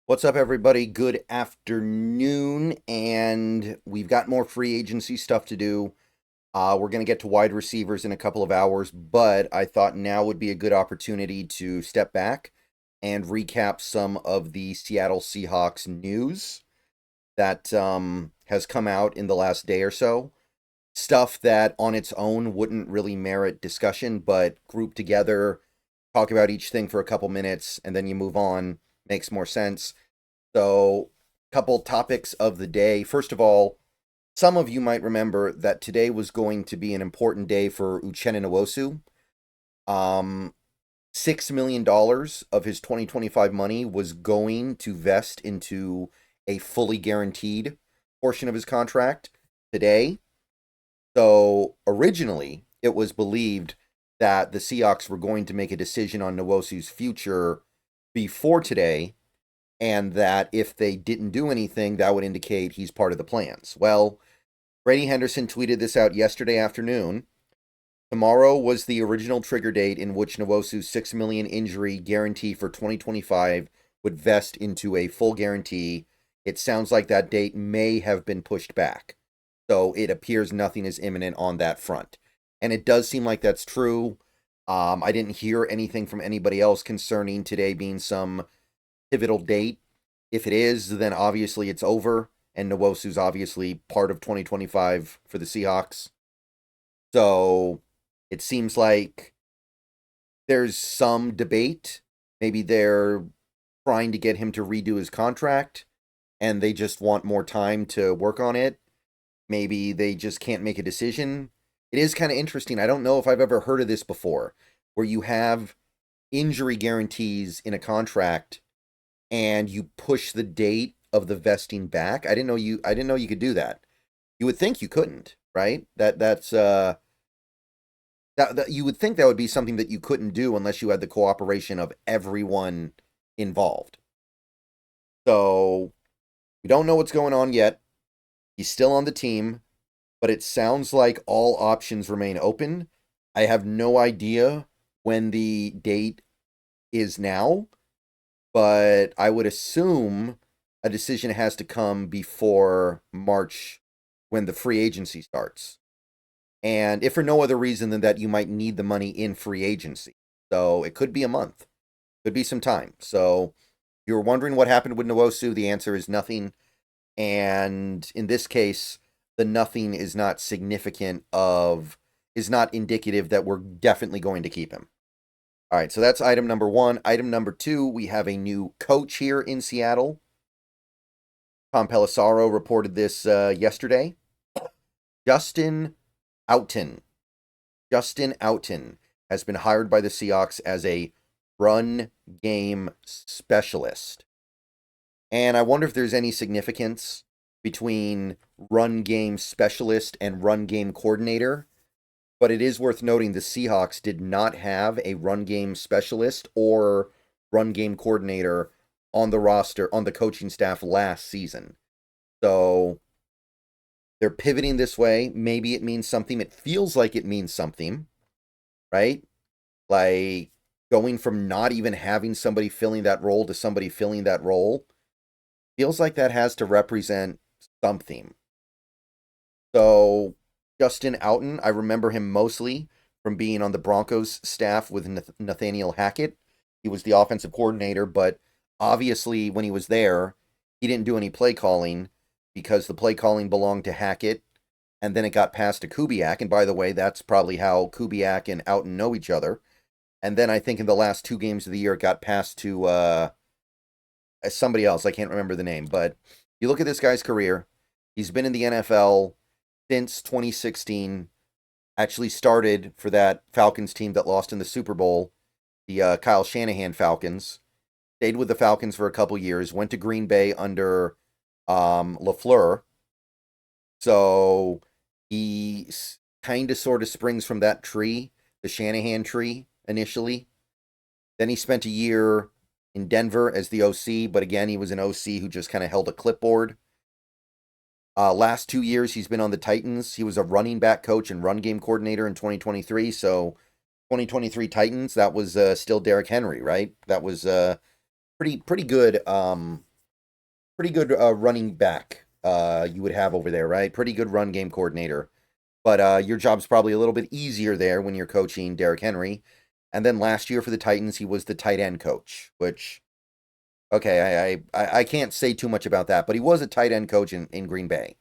What's up, everybody? Good afternoon, and we've got more free agency stuff to do. We're going to get to wide receivers in a couple of hours, but I thought now would be a good opportunity to step back and recap some of the Seattle Seahawks news that has come out in the last day or so. Stuff that on its own wouldn't really merit discussion, but grouped together, talk about each thing for a couple minutes, and then you move on. Makes more sense. So, couple topics of the day. First of all, some of you might remember that today was going to be an important day for Uchenna Nwosu. $6 million of his 2025 money was going to vest into a fully guaranteed portion of his contract today. So originally, it was believed that the Seahawks were going to make a decision on Nwosu's future before today, and that if they didn't do anything, that would indicate he's part of the plans. Well, Brady Henderson tweeted this out yesterday afternoon. Tomorrow was the original trigger date in which Nwosu's $6 million injury guarantee for 2025 would vest into a full guarantee. It sounds like that date may have been pushed back. So it appears nothing is imminent on that front. And it does seem like that's true. I didn't hear anything from anybody else concerning today being some pivotal date. If it is, then obviously it's over, and Nwosu's obviously part of 2025 for the Seahawks. So it seems like there's some debate. Maybe they're trying to get him to redo his contract, and they just want more time to work on it. Maybe they just can't make a decision. It is kind of interesting. I don't know if I've ever heard of this before, where you have injury guarantees in a contract and you push the date of the vesting back. I didn't know you could do that. You would think you couldn't, right? That you would think that would be something that you couldn't do unless you had the cooperation of everyone involved. So we don't know what's going on yet. He's still on the team, but it sounds like all options remain open. I have no idea when the date is now, but I would assume a decision has to come before March when the free agency starts. And if for no other reason than that you might need the money in free agency. So it could be a month, could be some time. So if you're wondering what happened with Nwosu, the answer is nothing. And in this case, the nothing is not is not indicative that we're definitely going to keep him. All right, so that's item number one. Item number two, we have a new coach here in Seattle. Tom Pelissero reported this yesterday. Justin Outten. Justin Outten has been hired by the Seahawks as a run game specialist. And I wonder if there's any significance between run game specialist and run game coordinator. But it is worth noting the Seahawks did not have a run game specialist or run game coordinator on the roster, on the coaching staff last season. So they're pivoting this way. Maybe it means something. It feels like it means something, right? Like going from not even having somebody filling that role to somebody filling that role feels like that has to represent something. So Justin Outten, I remember him mostly from being on the Broncos staff with Nathaniel Hackett. He was the offensive coordinator, but obviously when he was there, he didn't do any play calling because the play calling belonged to Hackett, and then it got passed to Kubiak. And by the way, that's probably how Kubiak and Outten know each other. And then I think in the last 2 games of the year, it got passed to somebody else. I can't remember the name, but you look at this guy's career. He's been in the NFL since 2016. Actually started for that Falcons team that lost in the Super Bowl, the Kyle Shanahan Falcons. Stayed with the Falcons for a couple years. Went to Green Bay under LaFleur. So he kind of sort of springs from that tree, the Shanahan tree initially. Then he spent a year in Denver as the OC, but again, he was an OC who just kind of held a clipboard. Last 2 years, he's been on the Titans. He was a running back coach and run game coordinator in 2023. So 2023 Titans, that was still Derrick Henry, right? That was pretty good pretty good running back you would have over there, right? Pretty good run game coordinator. But your job's probably a little bit easier there when you're coaching Derrick Henry. And then last year for the Titans, he was the tight end coach, which, okay, I can't say too much about that, but he was a tight end coach in Green Bay.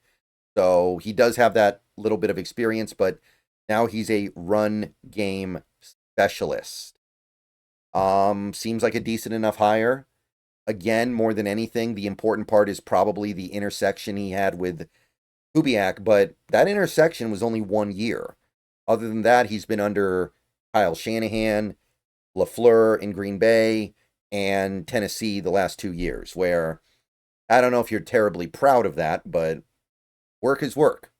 So he does have that little bit of experience, but now he's a run game specialist. Seems like a decent enough hire. Again, more than anything, the important part is probably the intersection he had with Kubiak, but that intersection was only 1 year. Other than that, he's been under Kyle Shanahan, LaFleur in Green Bay, and Tennessee the last 2 years, where I don't know if you're terribly proud of that, but work is work.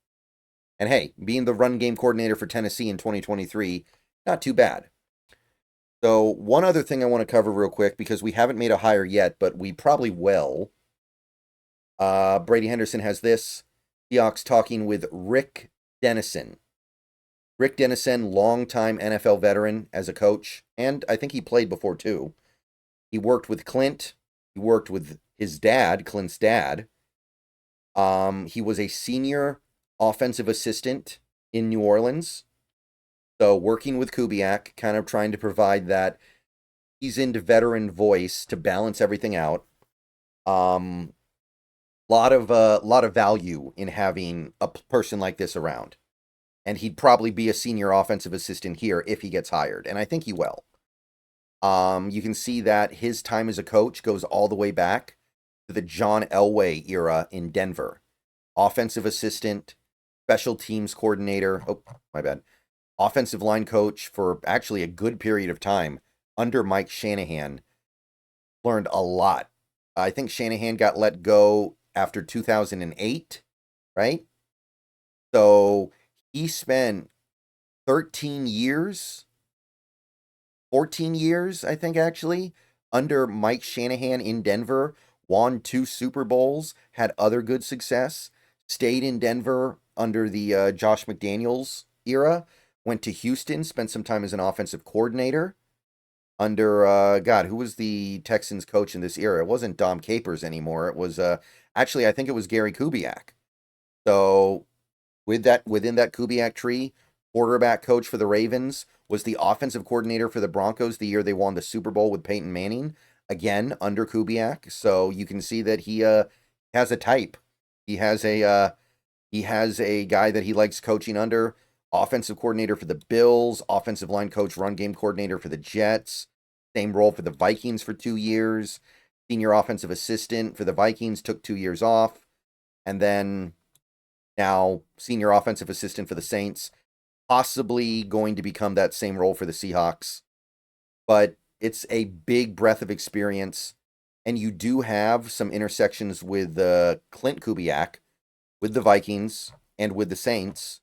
And hey, being the run game coordinator for Tennessee in 2023, not too bad. So one other thing I want to cover real quick, because we haven't made a hire yet, but we probably will. Brady Henderson has this. Seahawks talking with Rick Dennison. Rick Dennison, longtime NFL veteran as a coach, and I think he played before too. He worked with Clint. He worked with his dad, Clint's dad. He was a senior offensive assistant in New Orleans. So working with Kubiak, kind of trying to provide that seasoned veteran voice to balance everything out. Lot of value in having a person like this around. And he'd probably be a senior offensive assistant here if he gets hired, and I think he will. You can see that his time as a coach goes all the way back to the John Elway era in Denver. Offensive assistant, special teams coordinator. Oh, my bad. Offensive line coach for actually a good period of time under Mike Shanahan. Learned a lot. I think Shanahan got let go after 2008, right? So he spent 13 years, 14 years, I think actually, under Mike Shanahan in Denver, won 2 Super Bowls, had other good success, stayed in Denver under the Josh McDaniels era, went to Houston, spent some time as an offensive coordinator under, God, who was the Texans coach in this era? It wasn't Dom Capers anymore. It was, actually, I think it was Gary Kubiak. So within that Kubiak tree, quarterback coach for the Ravens, was the offensive coordinator for the Broncos the year they won the Super Bowl with Peyton Manning, again under Kubiak. So you can see that he has a type. He has a guy that he likes coaching under. Offensive coordinator for the Bills, offensive line coach, run game coordinator for the Jets, same role for the Vikings for 2 years, senior offensive assistant for the Vikings, took 2 years off, and then now senior offensive assistant for the Saints, possibly going to become that same role for the Seahawks. But it's a big breadth of experience, and you do have some intersections with Clint Kubiak, with the Vikings, and with the Saints.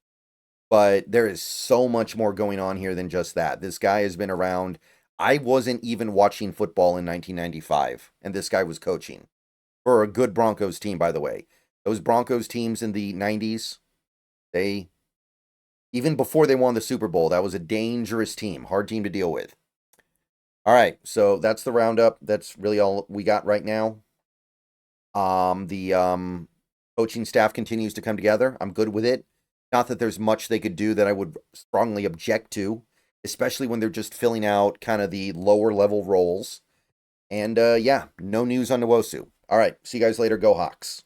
But there is so much more going on here than just that. This guy has been around. I wasn't even watching football in 1995, and this guy was coaching for a good Broncos team, by the way. Those Broncos teams in the 90s, even before they won the Super Bowl, that was a dangerous team, hard team to deal with. All right, so that's the roundup. That's really all we got right now. The coaching staff continues to come together. I'm good with it. Not that there's much they could do that I would strongly object to, especially when they're just filling out kind of the lower level roles. And yeah, no news on Nwosu. All right, see you guys later. Go Hawks.